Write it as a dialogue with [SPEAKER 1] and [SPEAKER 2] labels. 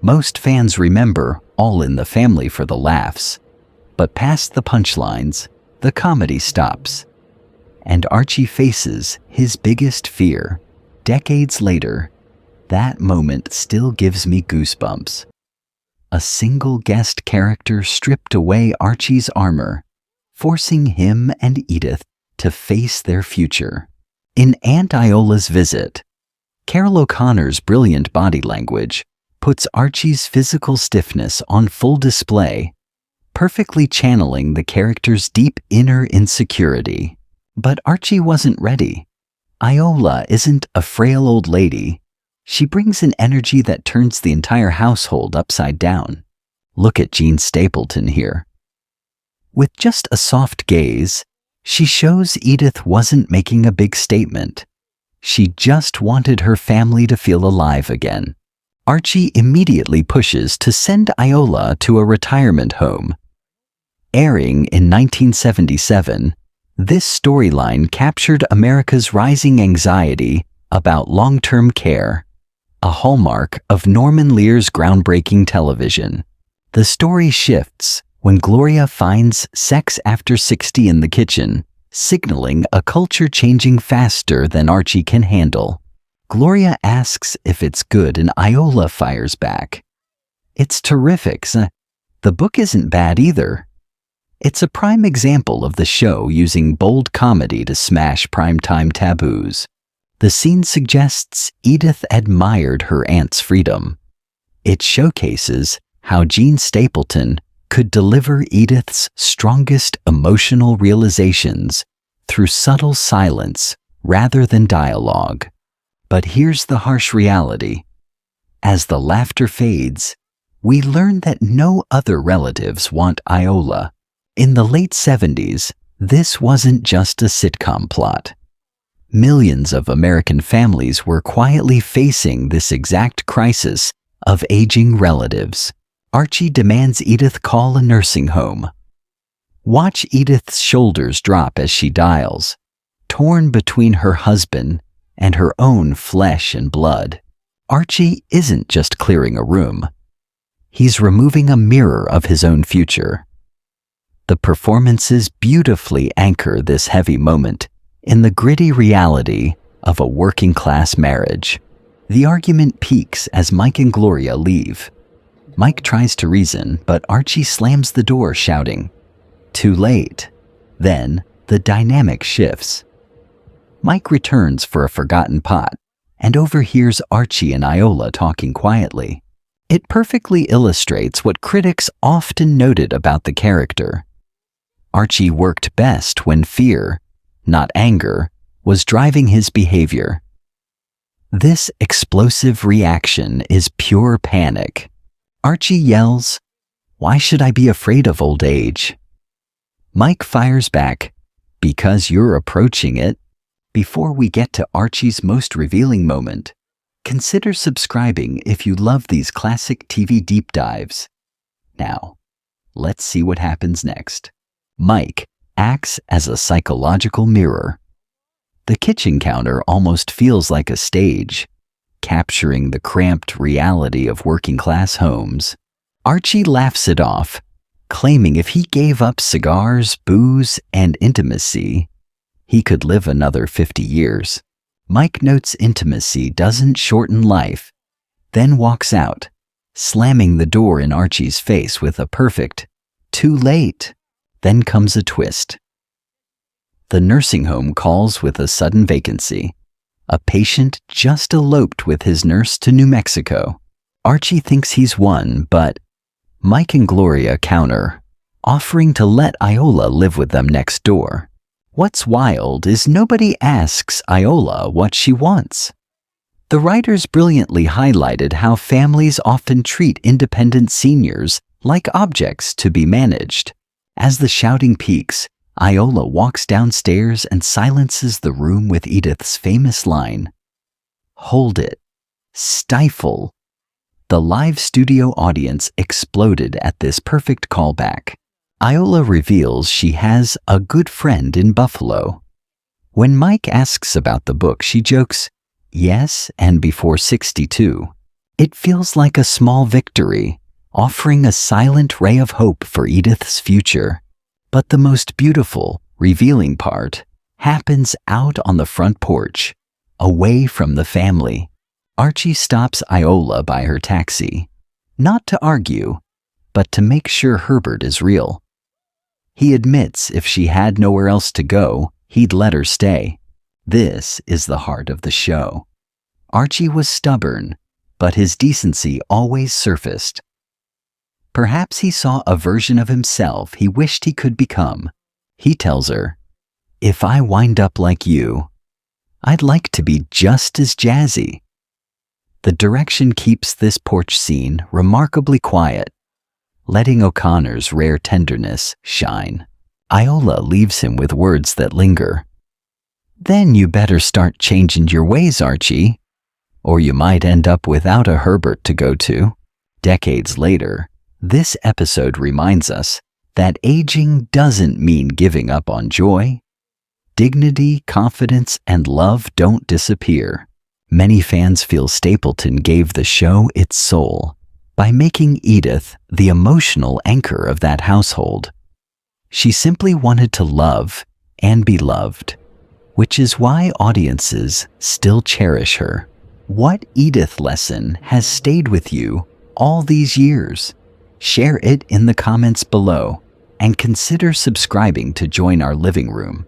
[SPEAKER 1] Most fans remember All in the Family for the laughs, but past the punchlines, the comedy stops. And Archie faces his biggest fear. Decades later, that moment still gives me goosebumps. A single guest character stripped away Archie's armor, forcing him and Edith to face their future. In Aunt Iola's Visit, Carol O'Connor's brilliant body language puts Archie's physical stiffness on full display, perfectly channeling the character's deep inner insecurity. But Archie wasn't ready. Iola isn't a frail old lady. She brings an energy that turns the entire household upside down. Look at Jean Stapleton here. With just a soft gaze, she shows Edith wasn't making a big statement. She just wanted her family to feel alive again. Archie immediately pushes to send Iola to a retirement home. Airing in 1977, this storyline captured America's rising anxiety about long-term care, a hallmark of Norman Lear's groundbreaking television. The story shifts when Gloria finds Sex After 60 in the kitchen, signaling a culture changing faster than Archie can handle. Gloria asks if it's good and Iola fires back. It's terrific. The book isn't bad either. It's a prime example of the show using bold comedy to smash primetime taboos. The scene suggests Edith admired her aunt's freedom. It showcases how Jean Stapleton could deliver Edith's strongest emotional realizations through subtle silence rather than dialogue. But here's the harsh reality. As the laughter fades, we learn that no other relatives want Iola. In the late 70s, this wasn't just a sitcom plot. Millions of American families were quietly facing this exact crisis of aging relatives. Archie demands Edith call a nursing home. Watch Edith's shoulders drop as she dials, torn between her husband and her own flesh and blood. Archie isn't just clearing a room. He's removing a mirror of his own future. The performances beautifully anchor this heavy moment in the gritty reality of a working-class marriage. The argument peaks as Mike and Gloria leave. Mike tries to reason, but Archie slams the door, shouting, "Too late." Then, the dynamic shifts. Mike returns for a forgotten pot and overhears Archie and Iola talking quietly. It perfectly illustrates what critics often noted about the character. Archie worked best when fear, not anger, was driving his behavior. This explosive reaction is pure panic. Archie yells, "Why should I be afraid of old age?" Mike fires back, "Because you're approaching it." Before we get to Archie's most revealing moment, consider subscribing if you love these classic TV deep dives. Now, let's see what happens next. Mike acts as a psychological mirror. The kitchen counter almost feels like a stage, capturing the cramped reality of working-class homes. Archie laughs it off, claiming if he gave up cigars, booze, and intimacy, he could live another 50 years. Mike notes intimacy doesn't shorten life, then walks out, slamming the door in Archie's face with a perfect, "Too late." Then comes a twist. The nursing home calls with a sudden vacancy. A patient just eloped with his nurse to New Mexico. Archie thinks he's won, but Mike and Gloria counter, offering to let Iola live with them next door. What's wild is nobody asks Iola what she wants. The writers brilliantly highlighted how families often treat independent seniors like objects to be managed. As the shouting peaks, Iola walks downstairs and silences the room with Edith's famous line, "Hold it. Stifle." The live studio audience exploded at this perfect callback. Iola reveals she has a good friend in Buffalo. When Mike asks about the book, she jokes, "Yes, and before 62. It feels like a small victory, offering a silent ray of hope for Edith's future. But the most beautiful, revealing part happens out on the front porch, away from the family. Archie stops Iola by her taxi, not to argue, but to make sure Herbert is real. He admits if she had nowhere else to go, he'd let her stay. This is the heart of the show. Archie was stubborn, but his decency always surfaced. Perhaps he saw a version of himself he wished he could become. He tells her, "If I wind up like you, I'd like to be just as jazzy." The direction keeps this porch scene remarkably quiet, letting O'Connor's rare tenderness shine. Iola leaves him with words that linger. "Then you better start changing your ways, Archie, or you might end up without a Herbert to go to." Decades later, this episode reminds us that aging doesn't mean giving up on joy. Dignity, confidence, and love don't disappear. Many fans feel Stapleton gave the show its soul by making Edith the emotional anchor of that household. She simply wanted to love and be loved, which is why audiences still cherish her. What Edith lesson has stayed with you all these years? Share it in the comments below and consider subscribing to join our living room.